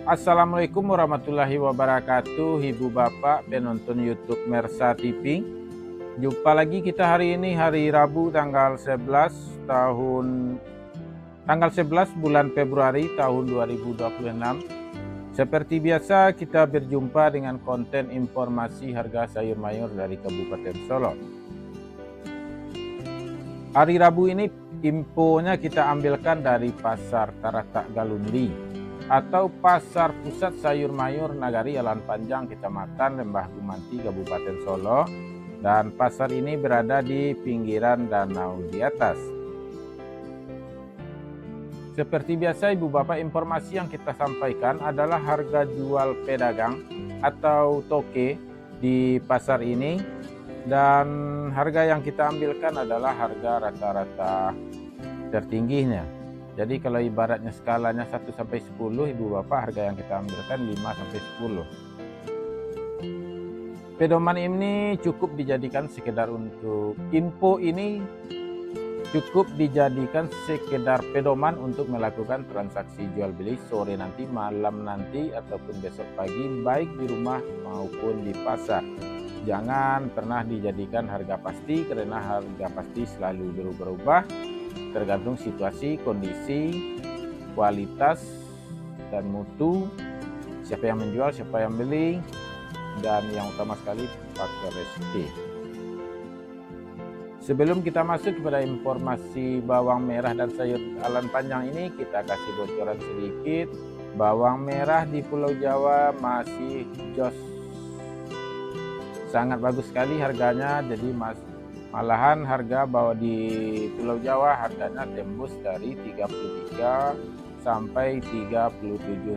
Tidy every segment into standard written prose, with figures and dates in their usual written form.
Assalamualaikum warahmatullahi wabarakatuh, Ibu Bapak penonton YouTube Mersa TV. Jumpa lagi kita hari ini, hari Rabu tanggal 11 bulan Februari tahun 2026. Seperti biasa kita berjumpa dengan konten informasi harga sayur mayur dari Kabupaten Solo. Hari Rabu ini infonya kita ambilkan dari Pasar Taratak Galundi atau Pasar Pusat Sayur Mayur Nagari Alan Panjang, Kecamatan Lembah Gumanti, Kabupaten Solo. Dan pasar ini berada di pinggiran Danau di Atas. Seperti biasa Ibu Bapak, informasi yang kita sampaikan adalah harga jual pedagang atau toke di pasar ini. Dan harga yang kita ambilkan adalah harga rata-rata tertingginya. Jadi kalau ibaratnya skalanya 1 sampai 10, Ibu Bapak, harga yang kita ambilkan 5 sampai 10. Pedoman ini cukup dijadikan sekedar untuk info, ini cukup dijadikan sekedar pedoman untuk melakukan transaksi jual beli sore nanti, malam nanti, ataupun besok pagi, baik di rumah maupun di pasar. Jangan pernah dijadikan harga pasti, karena harga pasti selalu berubah-ubah tergantung situasi, kondisi, kualitas, dan mutu, siapa yang menjual, siapa yang beli, dan yang utama sekali faktor rezeki. Sebelum kita masuk kepada informasi bawang merah dan sayur alan panjang ini, kita kasih bocoran sedikit. Bawang merah di Pulau Jawa masih jos, sangat bagus sekali harganya. Jadi malahan harga bawang di Pulau Jawa harganya tembus dari 33 sampai 37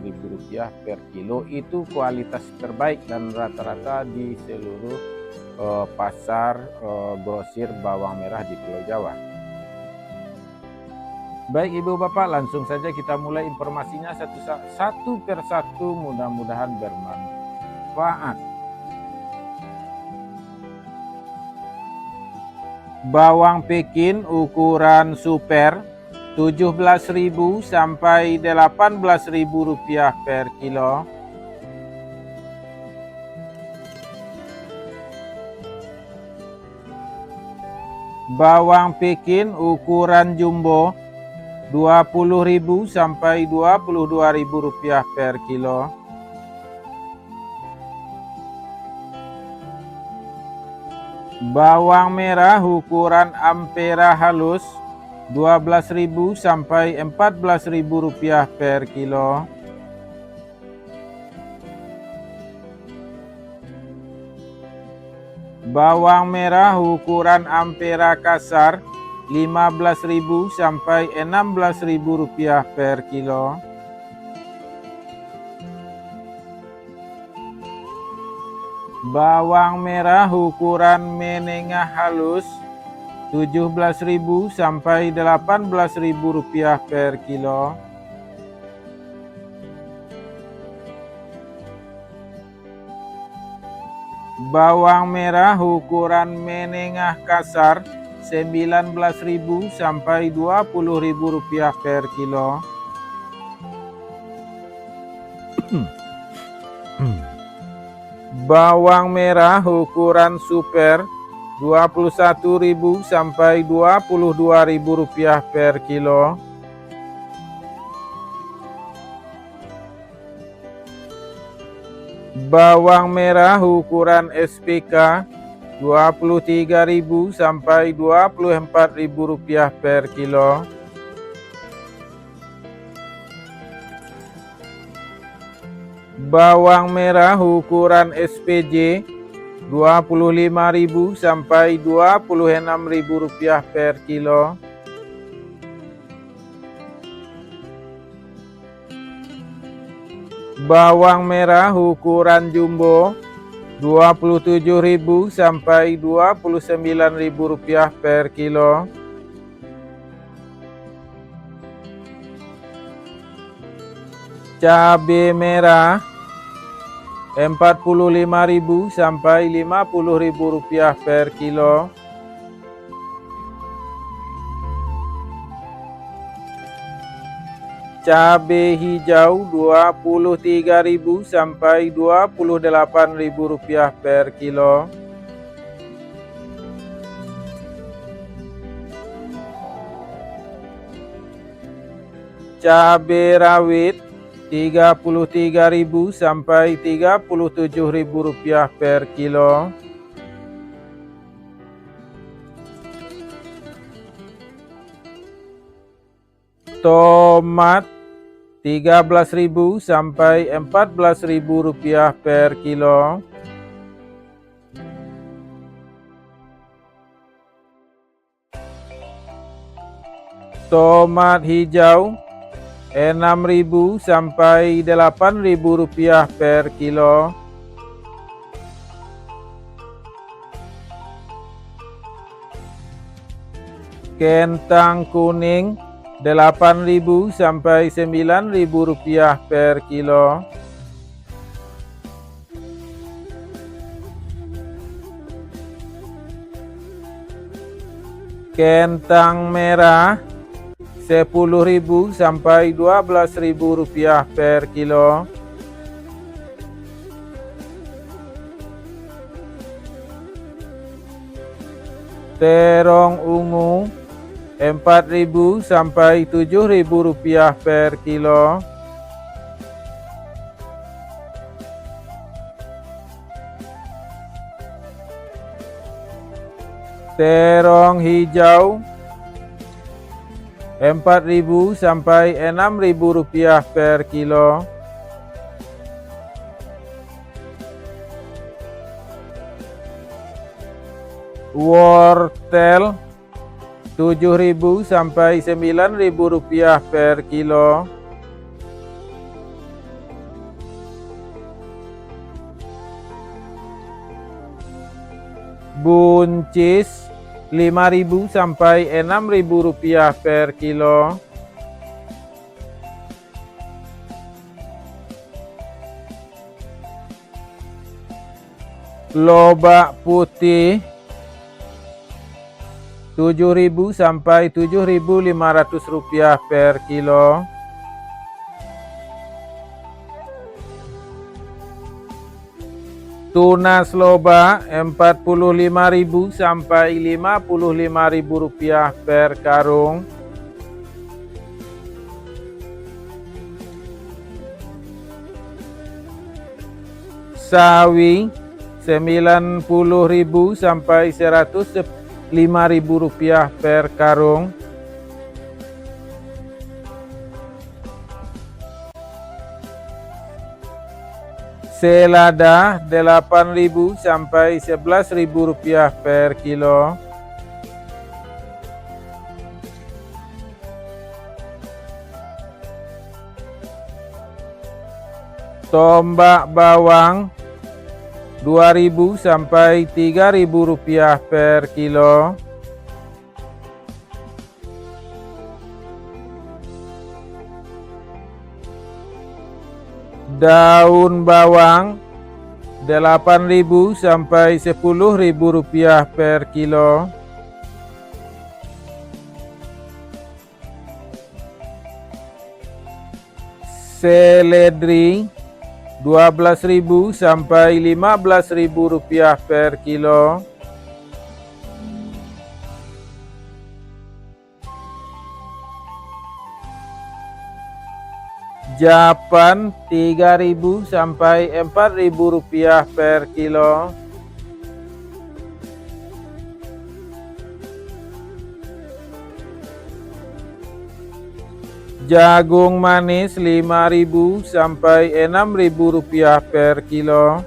ribu rupiah per kilo. Itu kualitas terbaik dan rata-rata di seluruh pasar grosir bawang merah di Pulau Jawa. Baik Ibu Bapak, langsung saja kita mulai informasinya satu persatu, mudah-mudahan bermanfaat. Bawang Pekin ukuran super 17.000 sampai 18.000 rupiah per kilo. Bawang Pekin ukuran jumbo 20.000 sampai 22.000 rupiah per kilo. Bawang merah ukuran ampera halus 12.000 sampai 14.000 rupiah per kilo. Bawang merah ukuran ampera kasar 15.000 sampai 16.000 rupiah per kilo. Bawang merah ukuran menengah halus 17.000 sampai 18.000 rupiah per kilo. Bawang merah ukuran menengah kasar 19.000 sampai 20.000 rupiah per kilo. Bawang merah ukuran super 21.000 sampai 22.000 rupiah per kilo. Bawang merah ukuran SPK 23.000 sampai 24.000 rupiah per kilo. Bawang merah ukuran SPJ 25.000 sampai 26.000 rupiah per kilo. Bawang merah ukuran jumbo 27.000 sampai 29.000 rupiah per kilo. Cabai merah 45.000 sampai 50.000 rupiah per kilo. Cabai hijau Rp23.000 sampai Rp28.000 per kilo. Cabai rawit Rp33.000 sampai Rp37.000 per kilo. Tomat Rp13.000 sampai Rp14.000 per kilo. Tomat hijau Rp6.000 sampai Rp8.000 per kilo. Kentang kuning Rp8.000 sampai Rp9.000 per kilo. Kentang merah Rp10.000 sampai Rp12.000 per kilo. Terong ungu Rp4.000 sampai Rp7.000 per kilo. Terong hijau Rp4.000 sampai Rp6.000 per kilo. Wortel Rp7.000 sampai Rp9.000 per kilo. Buncis Rp5.000 sampai Rp6.000 per kilo. Lobak putih Rp7.000 sampai Rp7.500 per kilo. Tunas loba Rp45.000 sampai Rp55.000 per karung. Sawi Rp90.000 sampai Rp105.000 per karung. Selada Rp8.000 sampai Rp11.000 per kilo. Tombak bawang Rp2.000 sampai Rp3.000 per kilo. Daun bawang Rp8.000 sampai Rp10.000 per kilo. Seledri Rp12.000 sampai Rp15.000 per kilo. Japan Rp3.000 sampai Rp4.000 per kilo. Jagung manis Rp5.000 sampai Rp6.000 per kilo.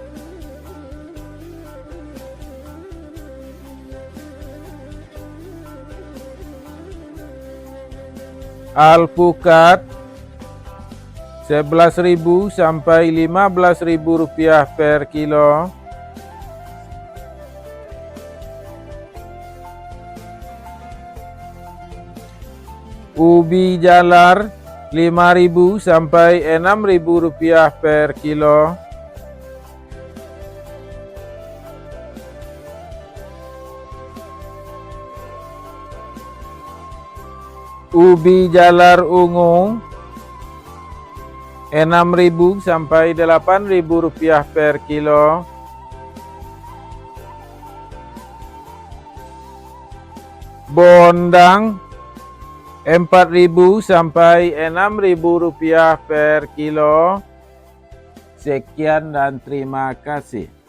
Alpukat Rp11.000 sampai Rp15.000 per kilo. Ubi jalar Rp5.000 sampai Rp6.000 per kilo. Ubi jalar ungu 6.000 sampai 8.000 rupiah per kilo. Bondang 4.000 sampai 6.000 rupiah per kilo. Sekian dan terima kasih.